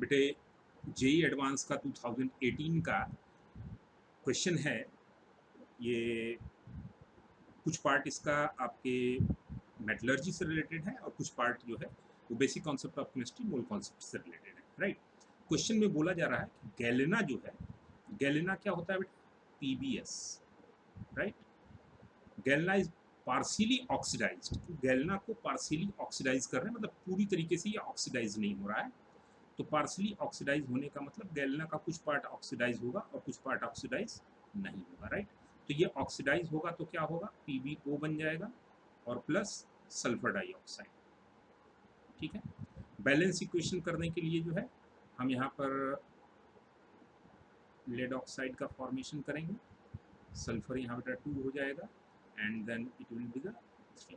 बेटे JEE advance का 2018 का क्वेश्चन है। ये कुछ पार्ट इसका आपके मेटलर्जी से रिलेटेड है और कुछ पार्ट जो है वो basic concept of chemistry, mole concept से रिलेटेड है। राइट, क्वेश्चन में बोला जा रहा है कि गैलेना जो है, गैलेना क्या होता है बेटा? PBS. Right, galena is partially oxidized. Galena को पार्शियली ऑक्सीडाइज कर रहे हैं, मतलब पूरी तरीके से ये ऑक्सीडाइज नहीं हो रहा है। तो पार्शियली ऑक्सीडाइज होने का मतलब गैलेना का कुछ पार्ट ऑक्सीडाइज होगा और कुछ पार्ट ऑक्सीडाइज नहीं होगा। राइट, तो ये ऑक्सीडाइज होगा तो क्या होगा? PbO बन जाएगा और प्लस सल्फर डाइऑक्साइड। ठीक है, बैलेंस इक्वेशन करने के लिए जो है हम यहाँ पर लेड ऑक्साइड का फॉर्मेशन करेंगे। सल्फर यहाँ बेटा 2 हो जाएगा and then it will be the 3।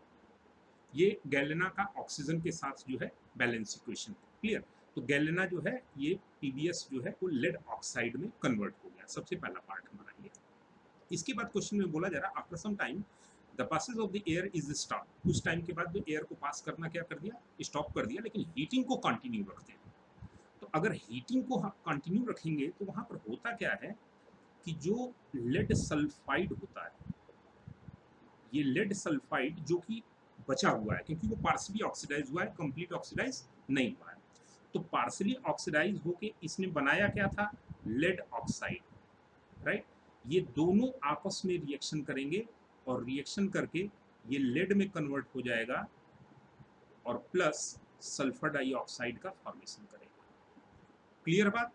ये गैलेना का ऑक्सीजन के साथ जो है बैलेंस इक्वेशन। क्लियर? तो गैलेना जो है ये पीबीएस जो है वो लेड ऑक्साइड में कन्वर्ट हो गया। सबसे पहला पार्ट हमारा ये। इसके बाद क्वेश्चन में बोला जा रहा है after some time the passage of the air is stop. कुछ टाइम के बाद जो एयर को पास करना क्या कर दिया? स्टॉप कर दिया, लेकिन हीटिंग को कंटिन्यू रखते हैं। तो अगर हीटिंग को कंटिन्यू रखेंगे तो वहां पर होता क्या है कि जो लेड सल्फाइड होता है, ये लेड सल्फाइड जो कि बचा हुआ है क्योंकि वो पार्सली ऑक्सीडाइज हुआ है, कंप्लीट ऑक्सीडाइज नहीं हुआ है। तो पार्सली ऑक्सीडाइज होके इसने बनाया क्या था? Lead oxide. राइट, ये दोनों आपस में रिएक्शन करेंगे और रिएक्शन करके ये लेड में कन्वर्ट हो जाएगा और प्लस सल्फर डाइऑक्साइड का फॉर्मेशन करेगा। क्लियर बात?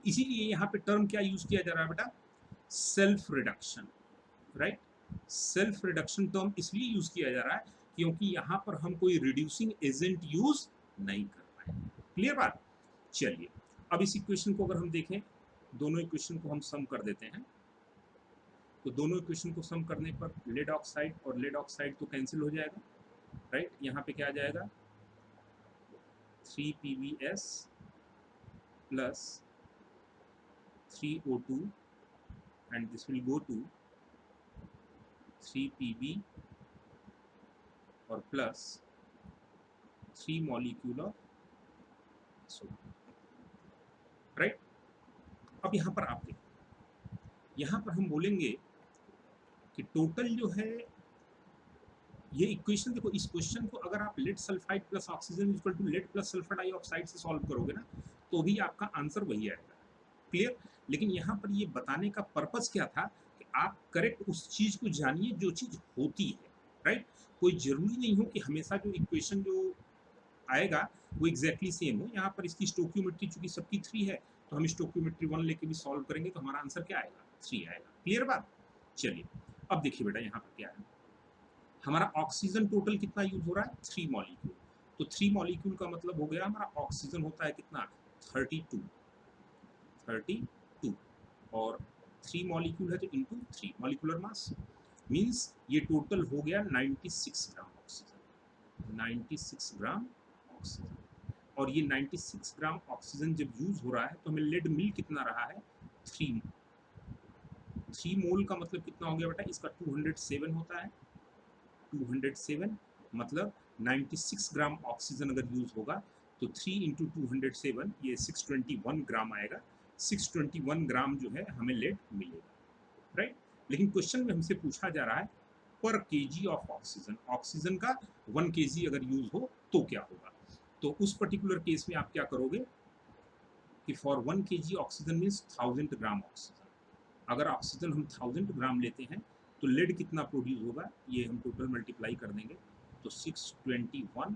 इसीलिए यहाँ पे टर्म क्या यूज किया जा रहा है बेटा? Self reduction. Right, self reduction term इसलिए यूज किया जा रहा है क्योंकि यहां पर हम कोई रिड्यूसिंग एजेंट यूज नहीं कर रहे हैं। क्लियर बात? चलिए, अब इस इक्वेशन को अगर हम देखें, दोनों इक्वेशन को हम सम कर देते हैं। तो दोनों इक्वेशन को सम करने पर लेड ऑक्साइड और लेड ऑक्साइड तो कैंसिल हो जाएगा। राइट, यहाँ पे क्या आ जाएगा? 3PbS plus 3O2 and this will go to 3Pb और plus 3 molecule of sodium. Right, अब यहाँ पर आप देखो, यहाँ पर हम बोलेंगे कि टोटल जो है ये इक्वेशन, देखो इस क्वेश्चन को अगर आप lead sulphide plus oxygen equal to lead plus sulphur dioxide से सॉल्व करोगे ना, तो भी आपका आंसर वही आएगा। क्लियर? लेकिन यहाँ पर ये बताने का पर्पस क्या था कि आप करेक्ट उस चीज को जानिए जो चीज होती है। राइट, कोई जरूरी नहीं हो कि हमेशा जो इक्वेशन जो आएगा वो एग्जैक्टली सेम हो। यहाँ पर इसकी स्टोक्योमेट्री चूंकि सबकी 3 है, तो हम स्टोक्योमेट्री 1 लेके भी सॉल्व करेंगे तो हमारा आंसर क्या आएगा? 3 आएगा। क्लियर बात? चलिए, अब देखिए बेटा यहाँ पर क्या है, हमारा ऑक्सीजन टोटल कितना यूज हो रहा है? 3 मॉलिक्यूल। तो 3 मॉलिक्यूल का मतलब हो गया हमारा ऑक्सीजन होता है कितना? 32 और 3 मॉलिक्यूल है तो इंटू 3 मॉलिक्यूलर मास, मीन्स ये टोटल हो गया 96 ग्राम ऑक्सीजन। 96 ग्राम ऑक्सीजन, और ये 96 ग्राम ऑक्सीजन जब यूज हो रहा है तो हमें लेड मिल कितना रहा है? 3 मोल का मतलब कितना हो गया बेटा? इसका 207 होता है। 207 मतलब 96 ग्राम ऑक्सीजन अगर यूज होगा तो 3 इंटू 207 ये 621 ग्राम आएगा। 621 ग्राम जो है हमें लेड मिलेगा। राइट, लेकिन क्वेश्चन में हमसे पूछा जा रहा है पर केजी ऑफ ऑक्सीजन, ऑक्सीजन का 1 केजी अगर यूज हो तो क्या होगा? तो उस पर्टिकुलर केस में आप क्या करोगे कि for 1 KG oxygen means 1000 gram oxygen. अगर ऑक्सीजन हम 1000 ग्राम लेते हैं तो लेड कितना प्रोड्यूस होगा? ये हम टोटल मल्टीप्लाई कर देंगे तो 621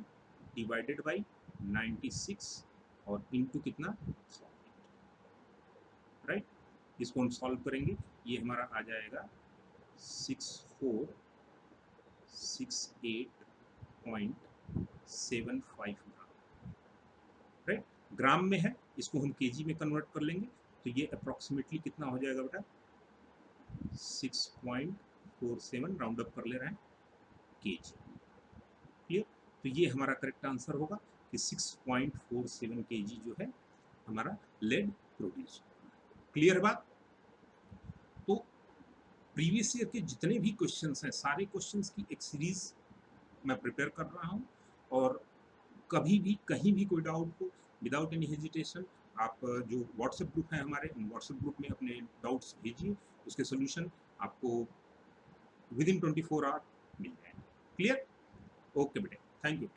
डिवाइडेड बाई 96 और इंटू कितना? 1000। राइट, इसको हम सॉल्व करेंगे, ये हमारा आ जाएगा 6468.75 ग्राम। राइट, ग्राम में है, इसको हम केजी में कन्वर्ट कर लेंगे तो ये अप्रोक्सीमेटली कितना हो जाएगा बेटा? 6.47, राउंड अप कर ले रहे हैं, केजी। क्लियर? तो ये हमारा करेक्ट आंसर होगा कि 6.47 केजी जो है हमारा लेड प्रोड्यूस होगा। क्लियर बात? तो प्रीवियस ईयर के जितने भी क्वेश्चंस हैं, सारे क्वेश्चंस की एक सीरीज मैं प्रिपेयर कर रहा हूं, और कभी भी कहीं भी कोई डाउट हो विदाउट एनी हेजिटेशन आप जो व्हाट्सएप ग्रुप है हमारे, उन व्हाट्सएप ग्रुप में अपने डाउट्स भेजिए, उसके सोल्यूशन आपको विद इन 24 आवर मिल जाएंगे। क्लियर? ओके बेटे, थैंक यू।